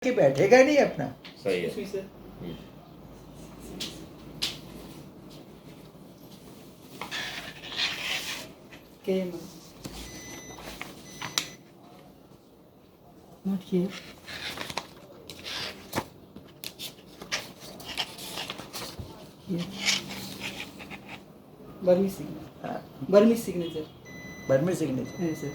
कि बैठेगा नहीं अपना। सही है। Not here. Here. Burmese signature. Burmese signature. Burmese signature. Yes, sir.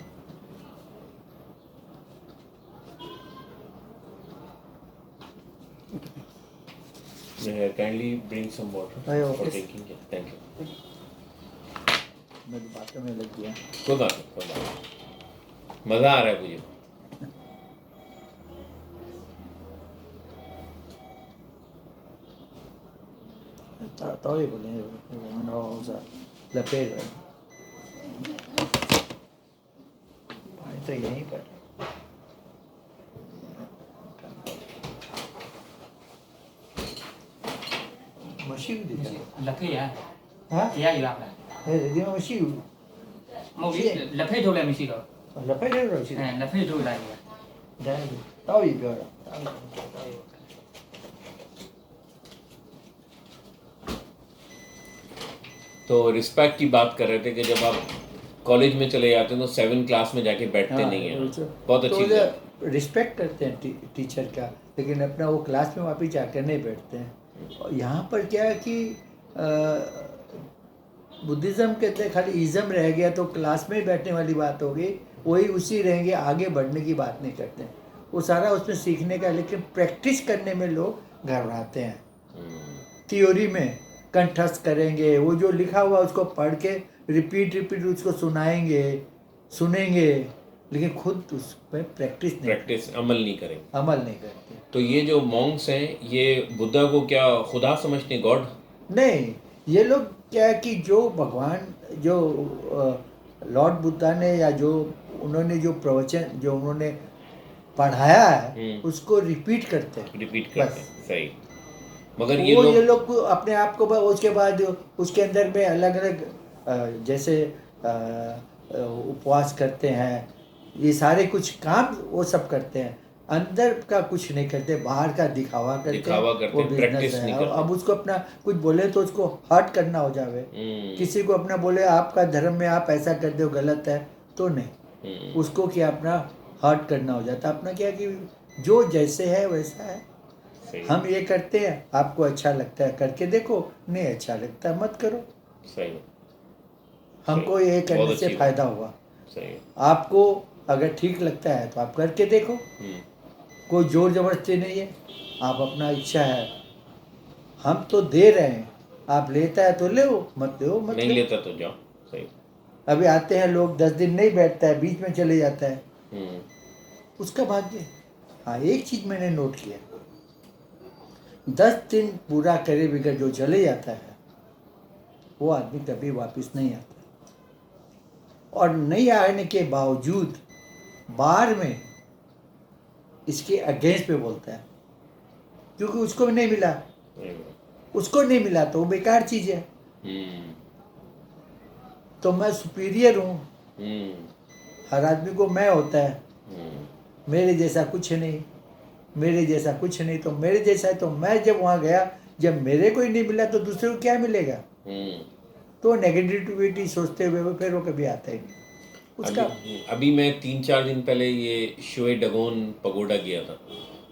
Kindly bring some water for drinking. Thank you. मैं तो बातों में लग गया। कोई बात नहीं। मजा आ रहा है मुझे। तो ही बोले लपेट रहे भाई तो यहीं पर मशीन दिखा लफे यार हाँ क्या ही बात है ये मशीन मोगी लफे ढोले मिशी को लपेट रहे मशीन लफे ढोल रहा है जाएगी तो ही प्यारा तो रिस्पेक्ट की बात कर रहे थे कि जब आप कॉलेज में चले जाते हैं तो 7 क्लास में जाके बैठते नहीं है। बहुत अच्छी बात। रिस्पेक्ट करते हैं टीचर का, लेकिन अपना वो क्लास में वापस जाकर नहीं बैठते हैं। और यहाँ पर क्या है कि बुद्धिज़्म कहते हैं खाली इज़म रह गया तो क्लास में ही बैठने वाली बात होगी, वही उसी रहेंगे, आगे बढ़ने की बात नहीं करते हैं। वो सारा उसमें सीखने का, लेकिन प्रैक्टिस करने में लोग घबराते हैं। थियोरी में कंठस्थ करेंगे, वो जो लिखा हुआ उसको पढ़ के रिपीट उसको सुनेंगे, लेकिन खुद उस पर प्रैक्टिस अमल नहीं करेंगे। अमल नहीं करते। तो ये जो मॉन्क्स हैं ये बुद्धा को क्या खुदा समझते हैं, गॉड? नहीं, ये लोग क्या है कि जो भगवान जो लॉर्ड बुद्धा ने या जो उन्होंने जो प्रवचन जो उन्होंने पढ़ाया है उसको रिपीट करते हैं। सही। मगर ये लोग अपने आप को उसके बाद उसके अंदर में अलग अलग जैसे उपवास करते हैं, ये सारे कुछ काम वो सब करते हैं, अंदर का कुछ नहीं करते, बाहर का दिखावा करते हैं। वो बिजनेस है। अब उसको अपना कुछ बोले तो उसको हर्ट करना हो जावे, किसी को अपना बोले आपका धर्म में आप ऐसा करते हो गलत है तो नहीं, उसको क्या अपना हर्ट करना हो जाता। अपना क्या कि जो जैसे है वैसा है। हम ये करते हैं, आपको अच्छा लगता है करके देखो, नहीं अच्छा लगता है मत करो। सही। हमको ये करने से फायदा हुआ। सही। आपको अगर ठीक लगता है तो आप करके देखो, कोई जोर जबरदस्ती नहीं है, आप अपना इच्छा है। हम तो दे रहे हैं, आप लेता है तो ले, मत ले मत नहीं लेता तो जाओ। सही। अभी आते हैं लोग 10 दिन नहीं बैठता है, बीच में चले जाता है, उसका भाग्य। हाँ, एक चीज मैंने नोट किया, 10 दिन पूरा करे बगैर जो चले जाता है वो आदमी कभी वापस नहीं आता। और नहीं आने के बावजूद बार में इसके अगेंस्ट पे बोलता है, क्योंकि उसको भी नहीं मिला, उसको नहीं मिला तो वो बेकार चीज है। तो मैं सुपीरियर हूँ, हर आदमी को मैं होता है, मेरे जैसा कुछ नहीं, मेरे जैसा कुछ नहीं, तो मेरे जैसा है। तो मैं जब वहाँ गया, जब मेरे को ही नहीं मिला तो दूसरे को क्या मिलेगा? तो नेगेटिविटी सोचते हुए फिर वो कभी आता ही नहीं उसका। अभी मैं 3-4 दिन पहले ये शोए डगोन पगोडा गया था,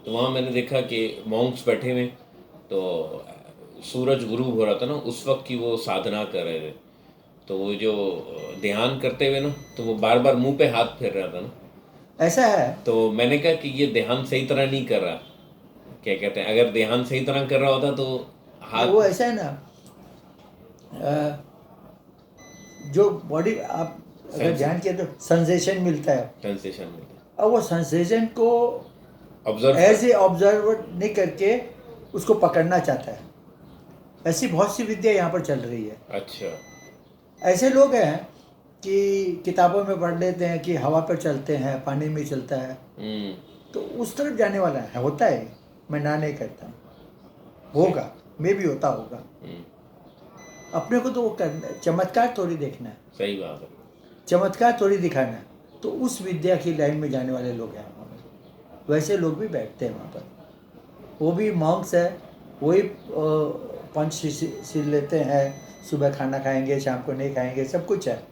तो वहाँ मैंने देखा कि मॉन्क्स बैठे हुए, तो सूरज गुरूब हो रहा था ना, उस वक्त की वो साधना कर रहे थे। तो वो जो ध्यान करते हुए ना, तो वो बार बार मुंह पे हाथ फेर रहा था ना, ऐसा है। तो मैंने कहा कि ये ध्यान सही तरह नहीं कर रहा, क्या कहते हैं, अगर ध्यान सही तरह कर रहा होता तो हाथ वो ऐसा है ना, जो बॉडी आप अगर ध्यान किया तो सेंसेशन मिलता है, अब वो सेंसेशन को एज ए ऑब्जर्वर नहीं करके उसको पकड़ना चाहता है। ऐसी बहुत सी विद्या यहाँ पर चल रही है। अच्छा। ऐसे लोग हैं कि किताबों में पढ़ लेते हैं कि हवा पर चलते हैं, पानी में चलता है, तो उस तरफ जाने वाला है, होता है, मैं ना नहीं करता, होगा, मे भी होता होगा। अपने को तो वो करना, चमत्कार थोड़ी देखना है। सही बात है। चमत्कार थोड़ी दिखाना है। तो उस विद्या की लाइन में जाने वाले लोग हैं। वैसे लोग भी बैठते हैं वहाँ पर। वो भी मॉन्क्स है, वही पंच सील लेते हैं, सुबह खाना खाएंगे, शाम को नहीं खाएंगे, सब कुछ है।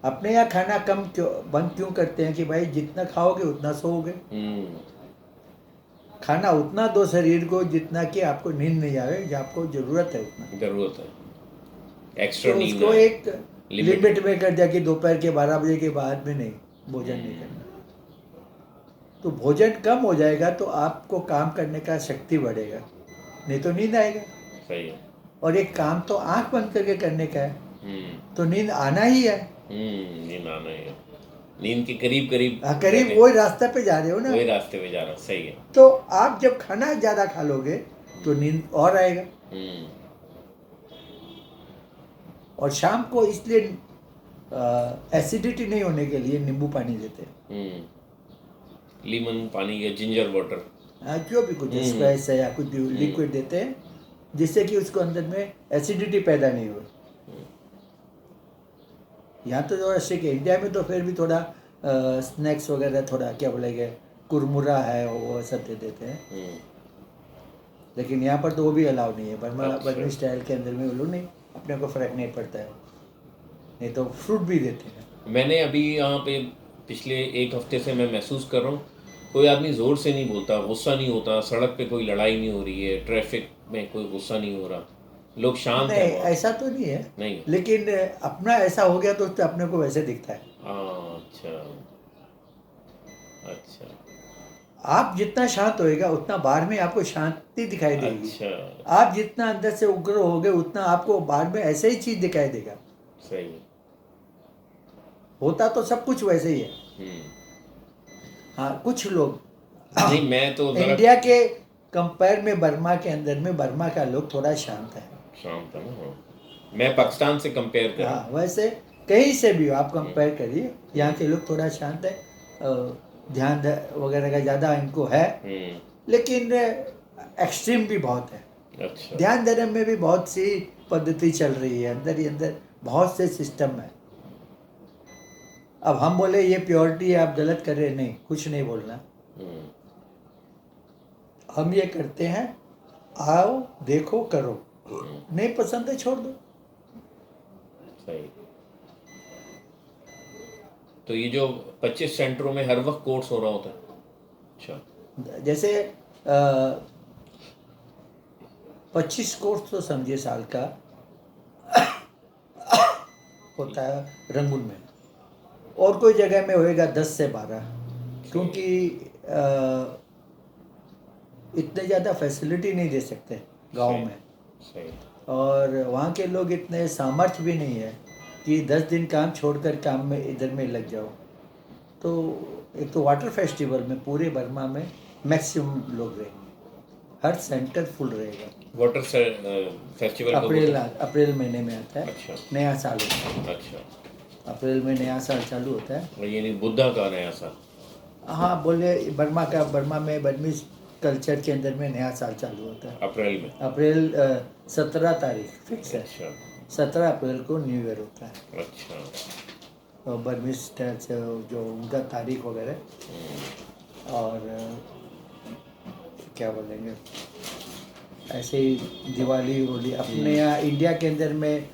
अपने यहाँ खाना कम क्यों बंद क्यों करते हैं कि भाई जितना खाओगे उतना सोओगे। खाना उतना दो शरीर को जितना कि आपको नींद नहीं आवे, जो आपको जरूरत है उतना। जरूरत है, एक्स्ट्रा तो नींद उसको ना, एक लिमिट लिमिट में कर दिया कि दोपहर के 12 बजे के बाद में नहीं, भोजन नहीं करना। तो भोजन कम हो जाएगा तो आपको काम करने का शक्ति बढ़ेगा, नहीं तो नींद आएगा। सही है। और एक काम तो आंख बंद करके करने का है, तो नींद आना ही है। नींद आना है, नींद के करीब करीब करीब बैठे, वही रास्ते पे जा रहे हो ना। वही रास्ते में जा रहा, सही है। तो आप जब खाना ज्यादा खा लोगे तो नींद और आएगा। और शाम को इसलिए एसिडिटी नहीं होने के लिए नींबू पानी देते हैं। लीमन पानी या जिंजर वाटर, जो भी कुछ स्क्वैश है या कुछ भी लिक्विड देते हैं, जिससे कि उसको अंदर में एसिडिटी पैदा नहीं हो। यहाँ तो थोड़ा ठीक है, इंडिया में तो फिर भी थोड़ा स्नैक्स वगैरह, थोड़ा क्या बोलेंगे, कुरमुरा है, वो सब दे देते हैं। लेकिन यहाँ पर तो वो भी अलाउ नहीं है। बर्मा स्टाइल के अंदर में वो लोग नहीं, अपने को फर्क नहीं पड़ता है। नहीं तो फ्रूट भी देते हैं। मैंने अभी यहाँ पे पिछले एक हफ्ते से मैं महसूस कर रहा हूँ, कोई आदमी ज़ोर से नहीं बोलता, गुस्सा नहीं होता, सड़क पे कोई लड़ाई नहीं हो रही है, ट्रैफिक में कोई गुस्सा नहीं हो रहा, लोग शांत नहीं, हैं। ऐसा तो नहीं है, नहीं, लेकिन अपना ऐसा हो गया तो अपने को वैसे दिखता है। अच्छा अच्छा। आप जितना शांत होएगा उतना बाहर में आपको शांति दिखाई देगी। अच्छा, आप जितना अंदर से उग्र होगे उतना आपको बाहर में ऐसे ही चीज दिखाई देगा। सही है। होता तो सब कुछ वैसे ही है। हाँ, कुछ लोग नहीं, मैं तो जरा इंडिया के कंपेयर में बर्मा के अंदर में, बर्मा का लोग थोड़ा शांत है। शांत है ना। मैं पाकिस्तान से कंपेयर कर रहा हाँ, वैसे कहीं से भी आप कंपेयर करिए, यहाँ के लोग थोड़ा शांत है, ध्यान वगैरह का ज़्यादा इनको है, लेकिन एक्सट्रीम भी बहुत है। अच्छा, ध्यान देने में भी बहुत सी पद्धति चल रही है, अंदर ही अंदर बहुत से सिस्टम है। अब हम बोले ये प्योरिटी है, आप गलत कर रहे, नहीं, कुछ नहीं बोलना। हम ये करते हैं, आओ देखो करो, नहीं पसंद है छोड़ दो। सही। तो ये जो 25 सेंटरों में हर वक्त कोर्स हो रहा होता है? अच्छा, जैसे 25 कोर्स तो समझिए साल का होता है रंगून में, और कोई जगह में होएगा 10 से 12, क्योंकि इतने ज़्यादा फैसिलिटी नहीं दे सकते गांव में। सही। और वहाँ के लोग इतने सामर्थ्य भी नहीं है कि 10 दिन काम छोड़कर काम में इधर में लग जाओ। तो एक तो वाटर फेस्टिवल में पूरे बर्मा में मैक्सिमम लोग रहेंगे, हर सेंटर फुल रहेगा। वाटर फेस्टिवल अप्रैल महीने में आता है। अच्छा, नया साल होता है। अच्छा, अप्रैल में नया साल चालू होता है। और यानी बुद्धा का नया साल? हाँ, बोले बर्मा में बर्मीज कल्चर के अंदर में नया साल चालू होता है अप्रैल में। अप्रैल 17 तारीख फिक्स है। अच्छा 17 अप्रैल को न्यू ईयर होता है। अच्छा। और बर्मीज स्टाइल से जो उनका तारीख वगैरह, और क्या बोलेंगे, ऐसे ही दिवाली होली अपने यहाँ इंडिया के अंदर में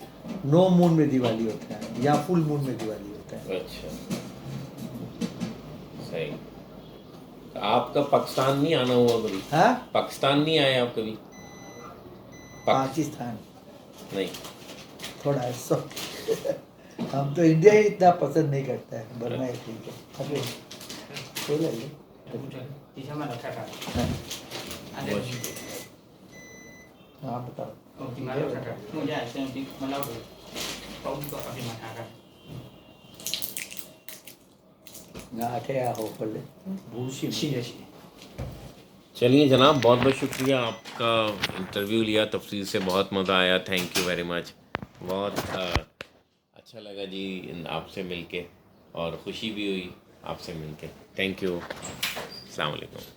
नो मून में दिवाली होता है, या फुल मून में दिवाली होता है। अच्छा, सही। तो आपका पाकिस्तान नहीं आना हुआ कभी? हाँ, पाकिस्तान नहीं आए आप कभी? पाकिस्तान नहीं। थोड़ा ऐसा हम तो इंडिया ही इतना पसंद नहीं करता है, बर्मा ही ठीक है। अबे कोई ले ले। तीसरा में रखा था हाँ, अंदर हाँ बताओ। ओके मारो रखा मुझे ऐसे नहीं मतलब कौन को अभी मना कर ना आके आ हो कर ले भूसी सीधे चलिए जनाब, बहुत बहुत शुक्रिया, आपका इंटरव्यू लिया तफसील से, बहुत मज़ा आया। Thank you very much. बहुत अच्छा लगा जी आपसे मिलके, और ख़ुशी भी हुई आपसे मिलके। Thank you. अस्सलाम वालेकुम।